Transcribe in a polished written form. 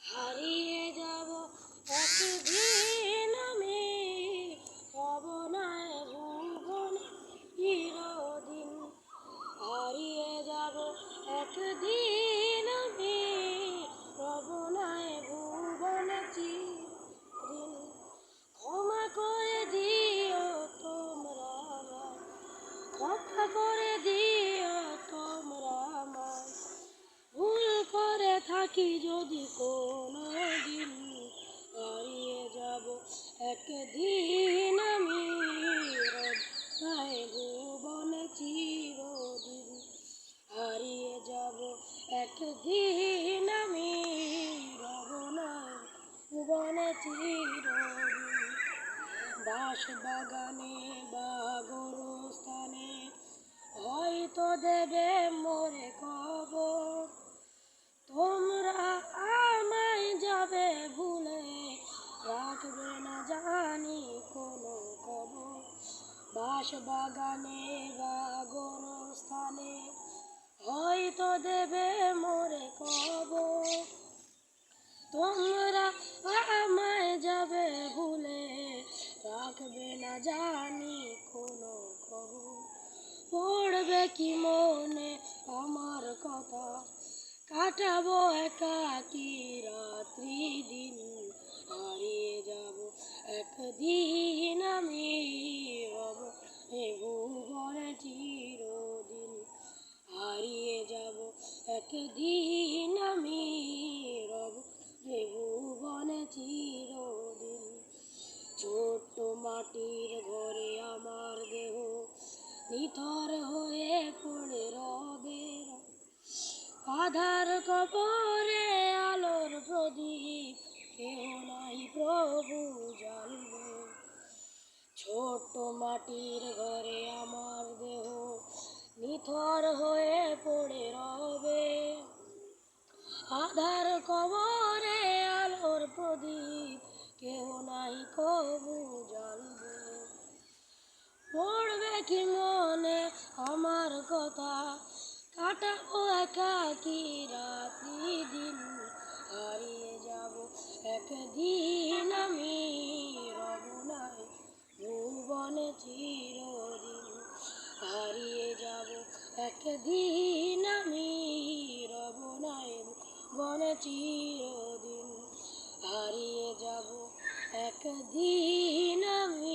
হারিয়ে যাব একদিন আমি, হব না ভুবনে চিরদিন। হারিয়ে যাব একদিন আমি, হব না ভুবনে চিরদিন। ক্ষমা করে দিও তোমরা আমায়, ক্ষমা করে দিও তোমরা আমায়। ভুল করে থাকি যদি কোনো দিন, হারিয়ে যাব একদিন আমি, রব ভুবনে চিরদিন। হারিয়ে যাব একদিন আমি, রব ভুবনে চিরদিন। বাঁশ বাগানে বা গোরস্থানে হয়তো দেবে মোরে কবর। তোমরা আমায় যাবে ভুলে, রাখবে না জানি কোনো খবর। বাঁশ বাগানে বা গোরস্থানে হয়তো দেবে মোরে কবর। তোমরা আমায় যাবে ভুলে, রাখবে না জানি কোনো খবর। পড়বে কি মনে আমার কথা, কাটাবো একাকী রাত্রি দিন। হারিয়ে যাব একদিন আমি, রব এ ভুবনে চিরদিন। হারিয়ে যাব একদিন আমি, রব এ ভুবনে চিরদিন। ছোট্ট মাটির ঘরে আমার দেহ নিথর হয়ে পড়ে রবে। আধার কবরে আলোর প্রদীপ কেহ নাই প্রভু জ্বালবে। ছোট্ট মাটির ঘরে আমার দেহ নিথর হয়ে পড়ে রবে। আধার কবরে আলোর প্রদীপ কেহ নাই কবু জ্বালবে। পড়বে কি মনে আমার কথা, কাটাবো একাকী রাত্রি দিন। হারিয়ে যাব একদিন আমি, রব নাই ভুবনে চিরদিন। হারিয়ে যাব একদিন আমি, রব নাই ভুবনে চিরদিন। হারিয়ে যাব একদিন আমি।